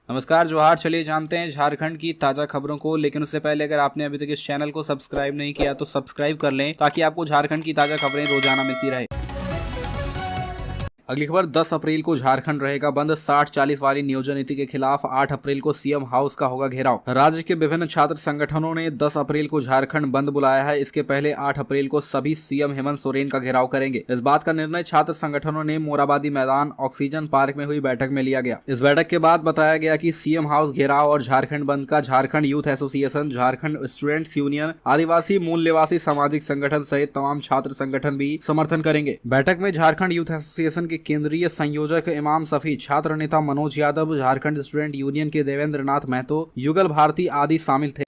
नमस्कार जोहार। चलिए जानते हैं झारखंड की ताजा खबरों को, लेकिन उससे पहले अगर आपने अभी तक इस चैनल को सब्सक्राइब नहीं किया तो सब्सक्राइब कर लें ताकि आपको झारखंड की ताजा खबरें रोजाना मिलती रहे। अगली खबर, 10 अप्रैल को झारखंड रहेगा बंद। 60-40 वाली नियोजन नीति के खिलाफ 8 अप्रैल को सीएम हाउस का होगा घेराव। राज्य के विभिन्न छात्र संगठनों ने 10 अप्रैल को झारखंड बंद बुलाया है। इसके पहले 8 अप्रैल को सभी सीएम हेमंत सोरेन का घेराव करेंगे। इस बात का निर्णय छात्र संगठनों ने मोराबादी मैदान ऑक्सीजन पार्क में हुई बैठक में लिया गया। इस बैठक के बाद बताया गया कि सीएम हाउस घेराव और झारखंड बंद का Jharkhand youth association, Jharkhand students union, आदिवासी मूल निवासी सामाजिक संगठन सहित तमाम छात्र संगठन भी समर्थन करेंगे। बैठक में झारखंड यूथ एसोसिएशन के केंद्रीय संयोजक इमाम सफी, छात्र नेता मनोज यादव, झारखंड स्टूडेंट यूनियन के देवेंद्र नाथ महतो, युगल भारती आदि शामिल थे।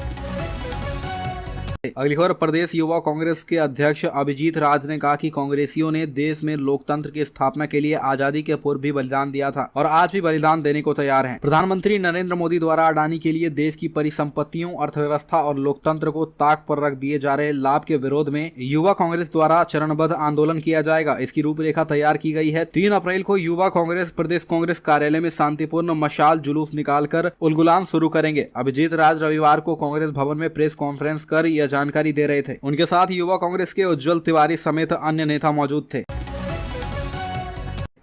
अगली खबर, प्रदेश युवा कांग्रेस के अध्यक्ष अभिजीत राज ने कहा कि कांग्रेसियों ने देश में लोकतंत्र की स्थापना के लिए आजादी के पूर्व भी बलिदान दिया था और आज भी बलिदान देने को तैयार हैं। प्रधानमंत्री नरेंद्र मोदी द्वारा अडानी के लिए देश की परिसंपत्तियों, अर्थव्यवस्था और लोकतंत्र को ताक पर रख दिए जा रहे लाभ के विरोध में युवा कांग्रेस द्वारा चरणबद्ध आंदोलन किया जाएगा। इसकी रूपरेखा तैयार की गई है। 3 अप्रैल को युवा कांग्रेस प्रदेश कांग्रेस कार्यालय में शांतिपूर्ण मशाल जुलूस निकालकर उलगुलान शुरू करेंगे। अभिजीत राज रविवार को कांग्रेस भवन में प्रेस कॉन्फ्रेंस कर यह जानकारी दे रहे थे। उनके साथ युवा कांग्रेस के उज्जवल तिवारी समेत अन्य नेता मौजूद थे।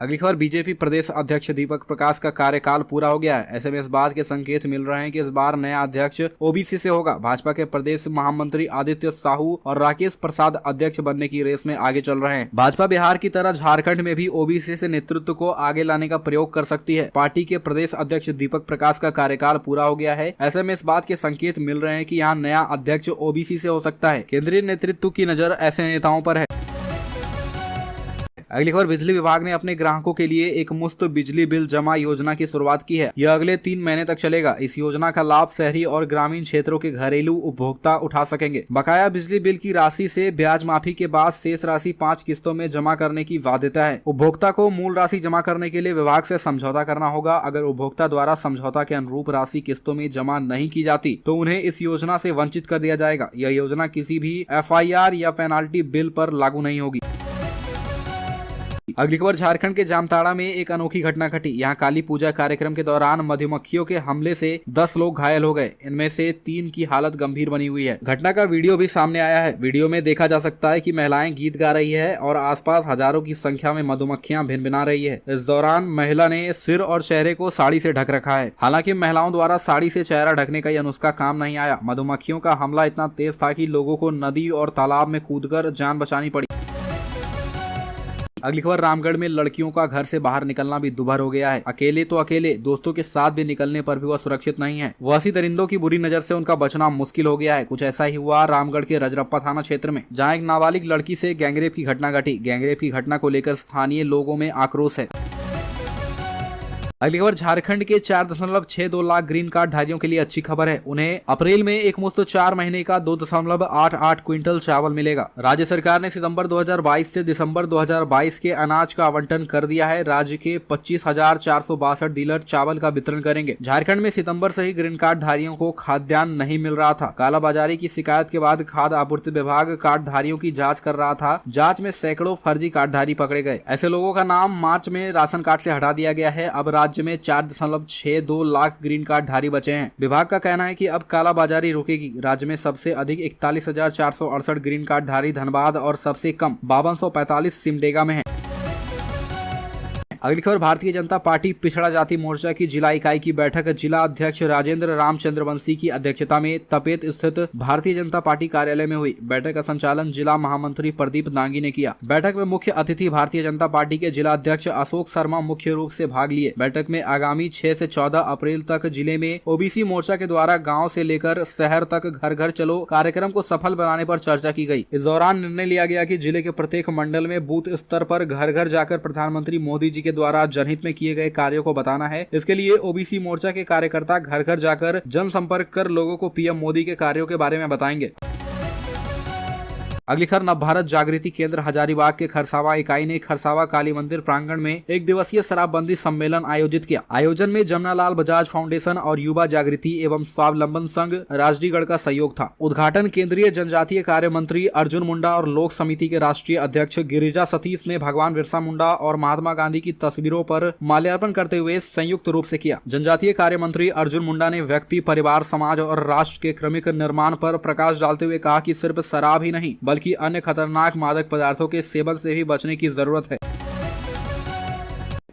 अगली खबर, बीजेपी प्रदेश अध्यक्ष दीपक प्रकाश का कार्यकाल पूरा हो गया है। ऐसे में इस बात के संकेत मिल रहे हैं कि इस बार नया अध्यक्ष ओबीसी से होगा। भाजपा के प्रदेश महामंत्री आदित्य साहू और राकेश प्रसाद अध्यक्ष बनने की रेस में आगे चल रहे हैं। भाजपा बिहार की तरह झारखंड में भी ओबीसी से नेतृत्व को आगे लाने का प्रयोग कर सकती है। पार्टी के प्रदेश अध्यक्ष दीपक प्रकाश का कार्यकाल पूरा हो गया है। ऐसे में इस बात के संकेत मिल रहे हैं कि यहाँ नया अध्यक्ष ओबीसी से हो सकता है। केंद्रीय नेतृत्व की नजर ऐसे नेताओं पर है। अगली खबर, बिजली विभाग ने अपने ग्राहकों के लिए एक मुफ्त बिजली बिल जमा योजना की शुरुआत की है। यह अगले 3 महीने तक चलेगा। इस योजना का लाभ शहरी और ग्रामीण क्षेत्रों के घरेलू उपभोक्ता उठा सकेंगे। बकाया बिजली बिल की राशि से ब्याज माफी के बाद शेष राशि 5 किस्तों में जमा करने की बाध्यता है। उपभोक्ता को मूल राशि जमा करने के लिए विभाग से समझौता करना होगा। अगर उपभोक्ता द्वारा समझौता के अनुरूप राशि किस्तों में जमा नहीं की जाती तो उन्हें इस योजना से वंचित कर दिया जाएगा। यह योजना किसी भी FIR या पेनाल्टी बिल पर लागू नहीं होगी। अगली खबर, झारखंड के जामताड़ा में एक अनोखी घटना घटी। यहाँ काली पूजा कार्यक्रम के दौरान मधुमक्खियों के हमले से 10 लोग घायल हो गए। इनमें से 3 की हालत गंभीर बनी हुई है। घटना का वीडियो भी सामने आया है। वीडियो में देखा जा सकता है कि महिलाएं गीत गा रही है और आसपास हजारों की संख्या में मधुमक्खियां भिनभिना रही है। इस दौरान महिला ने सिर और चेहरे को साड़ी से ढक रखा है। हालांकि महिलाओं द्वारा साड़ी से चेहरा ढकने का यह नुस्खा काम नहीं आया। मधुमक्खियों का हमला इतना तेज था कि लोगों को नदी और तालाब में कूदकर जान बचानी पड़ी। अगली खबर, रामगढ़ में लड़कियों का घर से बाहर निकलना भी दुभर हो गया है। अकेले तो अकेले, दोस्तों के साथ भी निकलने पर भी वह सुरक्षित नहीं है। वहसी दरिंदों की बुरी नजर से उनका बचना मुश्किल हो गया है। कुछ ऐसा ही हुआ रामगढ़ के रजरप्पा थाना क्षेत्र में, जहां एक नाबालिग लड़की से गैंगरेप की घटना घटी। गैंगरेप की घटना को लेकर स्थानीय लोगों में आक्रोश है। अगली खबर, झारखंड के 4.62 लाख ग्रीन कार्ड धारियों के लिए अच्छी खबर है। उन्हें अप्रैल में एक मुश्त 4 महीने का 2.88 क्विंटल चावल मिलेगा। राज्य सरकार ने सितंबर 2022 से दिसंबर 2022 के अनाज का आवंटन कर दिया है। राज्य के 25,462 डीलर चावल का वितरण करेंगे। झारखंड में सितंबर से ही ग्रीन कार्ड धारियों को खाद्यान्न नहीं मिल रहा था। कालाबाजारी की शिकायत के बाद खाद्य आपूर्ति विभाग कार्ड धारियों की जाँच कर रहा था। जाँच में सैकड़ों फर्जी कार्डधारी पकड़े गए। ऐसे लोगों का नाम मार्च में राशन कार्ड से हटा दिया गया है। अब राज्य में 4.62 लाख ग्रीन कार्ड धारी बचे हैं। विभाग का कहना है कि अब कालाबाजारी रुकेगी। राज्य में सबसे अधिक 41,468 ग्रीन कार्ड धारी धनबाद और सबसे कम 5245 सिमडेगा में है। अगली खबर, भारतीय जनता पार्टी पिछड़ा जाति मोर्चा की जिला इकाई की बैठक जिला अध्यक्ष राजेंद्र रामचंद्र वंशी की अध्यक्षता में तपेत स्थित भारतीय जनता पार्टी कार्यालय में हुई। बैठक का संचालन जिला महामंत्री प्रदीप दांगी ने किया। बैठक में मुख्य अतिथि भारतीय जनता पार्टी के जिला अध्यक्ष अशोक शर्मा मुख्य रूप से भाग लिए। बैठक में आगामी 6 से 14 अप्रैल तक जिले में ओबीसी मोर्चा के द्वारा गाँव से लेकर शहर तक घर घर चलो कार्यक्रम को सफल बनाने पर चर्चा की गई। इस दौरान निर्णय लिया गया कि जिले के प्रत्येक मंडल में बूथ स्तर पर घर घर जाकर प्रधानमंत्री मोदी जी के द्वारा जनहित में किए गए कार्यों को बताना है। इसके लिए ओबीसी मोर्चा के कार्यकर्ता घर घर जाकर जनसंपर्क कर लोगों को पीएम मोदी के कार्यों के बारे में बताएंगे। अगली खबर नवभारत जागृति केंद्र हजारीबाग के खरसावा इकाई ने खरसावा काली मंदिर प्रांगण में एक दिवसीय शराबबंदी सम्मेलन आयोजित किया। आयोजन में जमनालाल बजाज फाउंडेशन और युवा जागृति एवं स्वावलंबन संघ राजडीगढ़ का सहयोग था। उद्घाटन केंद्रीय जनजातीय कार्य मंत्री अर्जुन मुंडा और लोक समिति के राष्ट्रीय अध्यक्ष गिरिजा सतीश ने भगवान बिरसा मुंडा और महात्मा गांधी की तस्वीरों पर माल्यार्पण करते हुए संयुक्त रूप से किया। जनजातीय कार्य मंत्री अर्जुन मुंडा ने व्यक्ति, परिवार, समाज और राष्ट्र के क्रमिक निर्माण पर प्रकाश डालते हुए कहा कि सिर्फ शराब ही नहीं बल्कि अन्य खतरनाक मादक पदार्थों के सेवन से भी बचने की जरूरत है।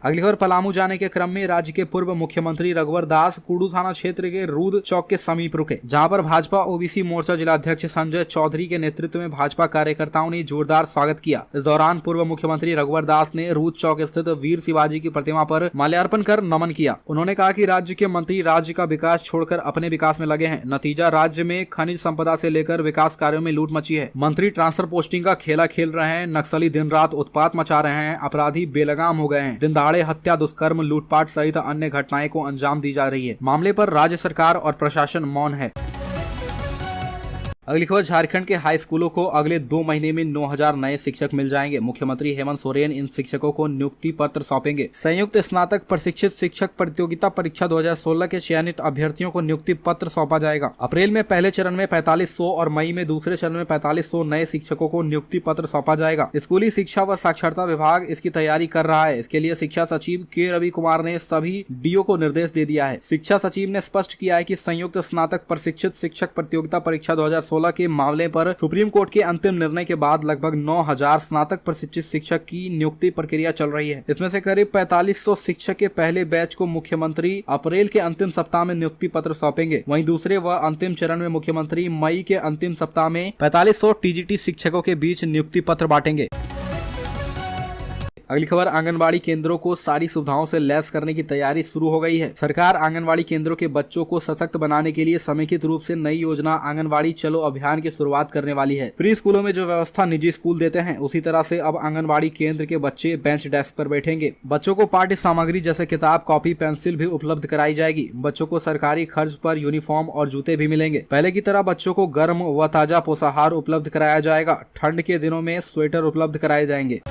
अगली खबर पलामू जाने के क्रम में राज्य के पूर्व मुख्यमंत्री रघुवर दास कुडू थाना क्षेत्र के रूद चौक के समीप रुके, जहां पर भाजपा ओबीसी मोर्चा जिलाध्यक्ष संजय चौधरी के नेतृत्व में भाजपा कार्यकर्ताओं ने जोरदार स्वागत किया। इस दौरान पूर्व मुख्यमंत्री रघुवर दास ने रूद चौक स्थित वीर शिवाजी की प्रतिमा पर माल्यार्पण कर नमन किया। उन्होंने कहा कि राज्य के मंत्री राज्य का विकास छोड़कर अपने विकास में लगे हैं। नतीजा राज्य में खनिज संपदा से लेकर विकास कार्यों में लूट मची है। मंत्री ट्रांसफर पोस्टिंग का खेला खेल रहे हैं। नक्सली दिन रात उत्पात मचा रहे हैं। अपराधी बेलगाम हो गए हैं। दिन हत्या, दुष्कर्म, लूटपाट सहित अन्य घटनाएं को अंजाम दी जा रही है। मामले पर राज्य सरकार और प्रशासन मौन है। अगली खबर झारखंड के हाई स्कूलों को अगले 2 महीने में 9000 नए शिक्षक मिल जाएंगे। मुख्यमंत्री हेमंत सोरेन इन शिक्षकों को नियुक्ति पत्र सौंपेंगे। संयुक्त स्नातक प्रशिक्षित शिक्षक प्रतियोगिता परीक्षा 2016 के चयनित अभ्यर्थियों को नियुक्ति पत्र सौंपा जाएगा। अप्रैल में पहले चरण में 4500 और मई में दूसरे चरण में 4500 नए शिक्षकों को नियुक्ति पत्र सौंपा जाएगा। स्कूली शिक्षा व साक्षरता विभाग इसकी तैयारी कर रहा है। इसके लिए शिक्षा सचिव के रवि कुमार ने सभी डीओ को निर्देश दे दिया है। शिक्षा सचिव ने स्पष्ट किया है कि संयुक्त स्नातक प्रशिक्षित शिक्षक प्रतियोगिता परीक्षा 2016 के मामले पर सुप्रीम कोर्ट के अंतिम निर्णय के बाद लगभग 9000 स्नातक प्रशिक्षित शिक्षक की नियुक्ति प्रक्रिया चल रही है। इसमें से करीब 4500 शिक्षक के पहले बैच को मुख्यमंत्री अप्रैल के अंतिम सप्ताह में नियुक्ति पत्र सौंपेंगे। वहीं दूसरे व अंतिम चरण में मुख्यमंत्री मई के अंतिम सप्ताह में 4500 टीजीटी शिक्षकों के बीच नियुक्ति पत्र बांटेंगे। अगली खबर आंगनबाड़ी केंद्रों को सारी सुविधाओं से लैस करने की तैयारी शुरू हो गई है। सरकार आंगनबाड़ी केंद्रों के बच्चों को सशक्त बनाने के लिए समेकित रूप से नई योजना आंगनबाड़ी चलो अभियान की शुरुआत करने वाली है। प्री स्कूलों में जो व्यवस्था निजी स्कूल देते हैं, उसी तरह से अब आंगनबाड़ी केंद्र के बच्चे बेंच डेस्क पर बैठेंगे। बच्चों को पाठ्य सामग्री जैसे किताब, कॉपी, पेंसिल भी उपलब्ध कराई जाएगी। बच्चों को सरकारी खर्च पर यूनिफॉर्म और जूते भी मिलेंगे। पहले की तरह बच्चों को गर्म व ताजा पोषाहार उपलब्ध कराया जाएगा। ठंड के दिनों में स्वेटर उपलब्ध कराए जाएंगे।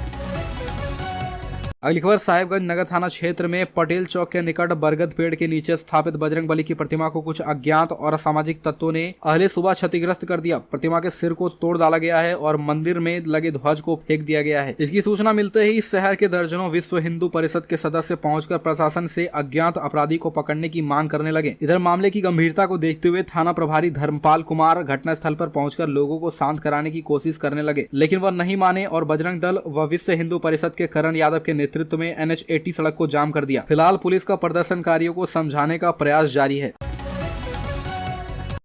अगली खबर साहिबगंज नगर थाना क्षेत्र में पटेल चौक के निकट बरगद पेड़ के नीचे स्थापित बजरंगबली की प्रतिमा को कुछ अज्ञात और असामाजिक तत्वों ने अहले सुबह क्षतिग्रस्त कर दिया। प्रतिमा के सिर को तोड़ डाला गया है और मंदिर में लगे ध्वज को फेंक दिया गया है। इसकी सूचना मिलते ही शहर के दर्जनों विश्व हिंदू परिषद के सदस्य पहुंचकर प्रशासन से अज्ञात अपराधी को पकड़ने की मांग करने लगे। इधर मामले की गंभीरता को देखते हुए थाना प्रभारी धर्मपाल कुमार घटनास्थल पर पहुंचकर लोगों को शांत कराने की कोशिश करने लगे, लेकिन वह नहीं माने और बजरंग दल व विश्व हिंदू परिषद के करण यादव के नेतृत्व में NH80 सड़क को जाम कर दिया। फिलहाल पुलिस का प्रदर्शनकारियों को समझाने का प्रयास जारी है।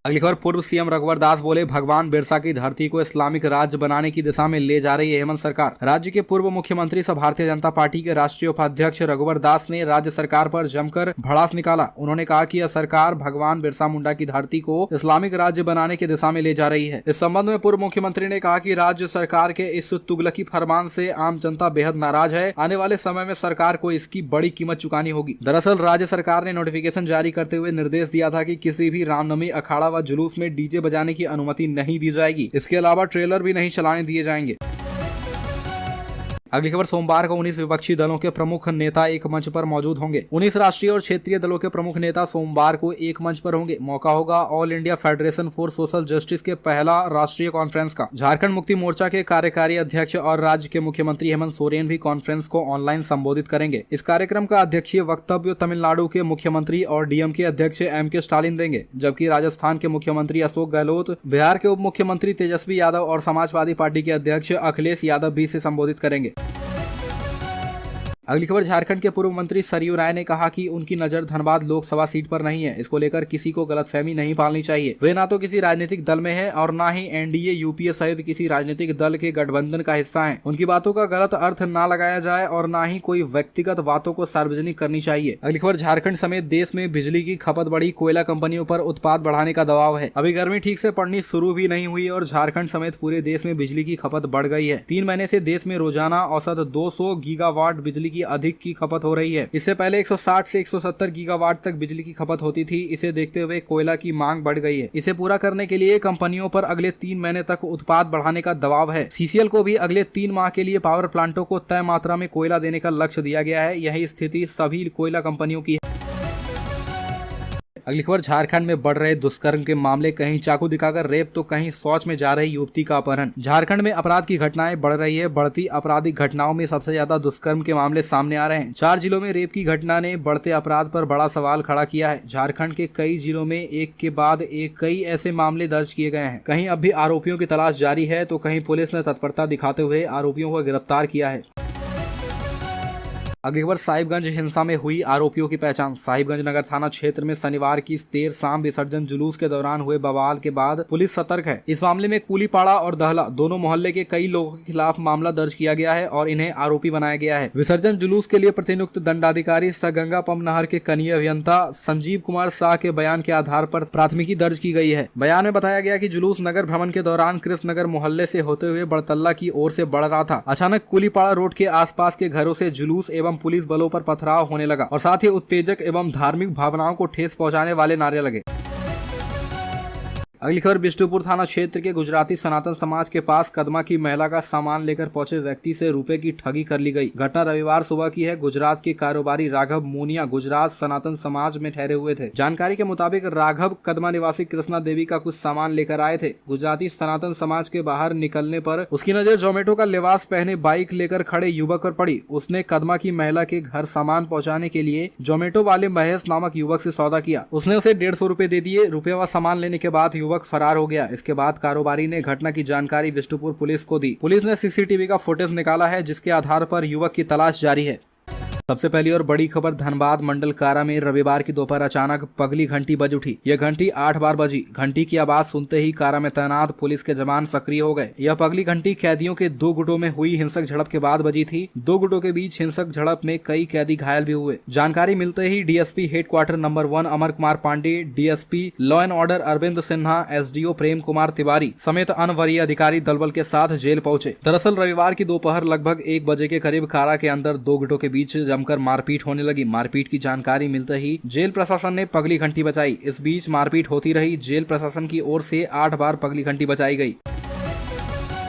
अगली खबर पूर्व सीएम रघुवर दास बोले, भगवान बिरसा की धरती को इस्लामिक राज्य बनाने की दिशा में ले जा रही है हेमंत सरकार। राज्य के पूर्व मुख्यमंत्री सह भारतीय जनता पार्टी के राष्ट्रीय उपाध्यक्ष रघुवर दास ने राज्य सरकार पर जमकर भड़ास निकाला। उन्होंने कहा कि यह सरकार भगवान बिरसा मुंडा की धरती को इस्लामिक राज्य बनाने की दिशा में ले जा रही है। इस संबंध में पूर्व मुख्यमंत्री ने कहा कि राज्य सरकार के इस तुगलकी फरमान से आम जनता बेहद नाराज है। आने वाले समय में सरकार को इसकी बड़ी कीमत चुकानी होगी। दरअसल राज्य सरकार ने नोटिफिकेशन जारी करते हुए निर्देश दिया था कि किसी भी रामनवमी अखाड़ा जुलूस में डीजे बजाने की अनुमति नहीं दी जाएगी। इसके अलावा ट्रेलर भी नहीं चलाने दिए जाएंगे। अगली खबर सोमवार को 19 विपक्षी दलों के प्रमुख नेता एक मंच पर मौजूद होंगे। 19 राष्ट्रीय और क्षेत्रीय दलों के प्रमुख नेता सोमवार को एक मंच पर होंगे। मौका होगा all India federation for social justice के पहला राष्ट्रीय कॉन्फ्रेंस का। झारखंड मुक्ति मोर्चा के कार्यकारी अध्यक्ष और राज्य के मुख्यमंत्री हेमंत सोरेन भी कॉन्फ्रेंस को ऑनलाइन संबोधित करेंगे। इस कार्यक्रम का अध्यक्षीय वक्तव्य तमिलनाडु के मुख्यमंत्री और डीएमके अध्यक्ष MK स्टालिन देंगे, जबकि राजस्थान के मुख्यमंत्री अशोक गहलोत, बिहार के उप मुख्यमंत्री तेजस्वी यादव और समाजवादी पार्टी के अध्यक्ष अखिलेश यादव भी इसे संबोधित करेंगे। अगली खबर झारखंड के पूर्व मंत्री सरयू राय ने कहा कि उनकी नजर धनबाद लोकसभा सीट पर नहीं है। इसको लेकर किसी को गलतफहमी नहीं पालनी चाहिए। वे ना तो किसी राजनीतिक दल में है और ना ही एनडीए यूपीए सहित किसी राजनीतिक दल के गठबंधन का हिस्सा है। उनकी बातों का गलत अर्थ ना लगाया जाए और ना ही कोई व्यक्तिगत बातों को सार्वजनिक करनी चाहिए। अगली खबर झारखंड समेत देश में बिजली की खपत बढ़ी, कोयला कंपनियों पर उत्पाद बढ़ाने का दबाव है। अभी गर्मी ठीक से पड़नी शुरू भी नहीं हुई और झारखंड समेत पूरे देश में बिजली की खपत बढ़ गई है। 3 महीने से देश में रोजाना औसत 200 गीगावाट बिजली की की अधिक की खपत हो रही है। इससे पहले 160 से 170 गीगावाट तक बिजली की खपत होती थी। इसे देखते हुए कोयला की मांग बढ़ गई है। इसे पूरा करने के लिए कंपनियों पर अगले 3 महीने तक उत्पाद बढ़ाने का दबाव है। CCL को भी अगले 3 माह के लिए पावर प्लांटों को तय मात्रा में कोयला देने का लक्ष्य दिया गया है। यही स्थिति सभी कोयला कंपनियों की है। अगली खबर, झारखंड में बढ़ रहे दुष्कर्म के मामले, कहीं चाकू दिखाकर रेप तो कहीं शौच में जा रही युवती का अपहरण। झारखंड में अपराध की घटनाएं बढ़ रही है। बढ़ती आपराधिक घटनाओं में सबसे ज्यादा दुष्कर्म के मामले सामने आ रहे हैं। 4 जिलों में रेप की घटना ने बढ़ते अपराध पर बड़ा सवाल खड़ा किया है। झारखंड के कई जिलों में एक के बाद एक कई ऐसे मामले दर्ज किए गए हैं। कहीं अब भी आरोपियों की तलाश जारी है तो कहीं पुलिस ने तत्परता दिखाते हुए आरोपियों को गिरफ्तार किया है। अगली खबर, साहिबगंज हिंसा में हुई आरोपियों की पहचान। साहिबगंज नगर थाना क्षेत्र में शनिवार की देर शाम विसर्जन जुलूस के दौरान हुए बवाल के बाद पुलिस सतर्क है। इस मामले में कूलीपाड़ा और दहला दोनों मोहल्ले के कई लोगों के खिलाफ मामला दर्ज किया गया है और इन्हें आरोपी बनाया गया है। विसर्जन जुलूस के लिए प्रतिनियुक्त दंडाधिकारी सह गंगा पम्प के कनीय अभियंता संजीव कुमार शाह के बयान के आधार पर प्राथमिकी दर्ज की गई है। बयान में बताया गया कि जुलूस नगर भ्रमण के दौरान कृष्णनगर मोहल्ले से होते हुए बड़तल्ला की ओर से बढ़ रहा था। अचानक कूलीपाड़ा रोड के आसपास के घरों से जुलूस एवं पुलिस बलों पर पथराव होने लगा और साथ ही उत्तेजक एवं धार्मिक भावनाओं को ठेस पहुंचाने वाले नारे लगे। अगली खबर, बिष्टुपुर थाना क्षेत्र के गुजराती सनातन समाज के पास कदमा की महिला का सामान लेकर पहुंचे व्यक्ति से रुपए की ठगी कर ली गई। घटना रविवार सुबह की है। गुजरात के कारोबारी राघव मोनिया गुजरात सनातन समाज में ठहरे हुए थे। जानकारी के मुताबिक राघव कदमा निवासी कृष्णा देवी का कुछ सामान लेकर आए थे। गुजराती सनातन समाज के बाहर निकलने पर उसकी नजर जोमेटो का लिबास पहने बाइक लेकर खड़े युवक पर पड़ी। उसने कदमा की महिला के घर सामान पहुँचाने के लिए जोमेटो वाले महेश नामक युवक से सौदा किया। उसने उसे 150 रुपए दे दिए। रुपये व सामान लेने के बाद युवक फरार हो गया। इसके बाद कारोबारी ने घटना की जानकारी बिष्टुपुर पुलिस को दी। पुलिस ने सीसीटीवी का फुटेज निकाला है जिसके आधार पर युवक की तलाश जारी है। सबसे पहली और बड़ी खबर, धनबाद मंडल कारा में रविवार की दोपहर अचानक पगली घंटी बज उठी। यह घंटी 8 बार बजी। घंटी की आवाज सुनते ही कारा में तैनात पुलिस के जवान सक्रिय हो गए। यह पगली घंटी कैदियों के 2 गुटों में हुई हिंसक झड़प के बाद बजी थी। 2 गुटों के बीच हिंसक झड़प में कई कैदी घायल भी हुए। जानकारी मिलते ही DSP headquarter number 1 Amar Kumar Pandey, DSP law and order Arvind Sinha, SDO Prem Kumar Tiwari समेत अन्य वरीय अधिकारी दलबल के साथ जेल पहुंचे। दरअसल रविवार की दोपहर लगभग 1 बजे के करीब कारा के अंदर 2 गुटों के बीच जमकर मारपीट होने लगी। मारपीट की जानकारी मिलते ही जेल प्रशासन ने पगली घंटी बजाई। इस बीच मारपीट होती रही। जेल प्रशासन की ओर से 8 बार पगली घंटी बजाई गई।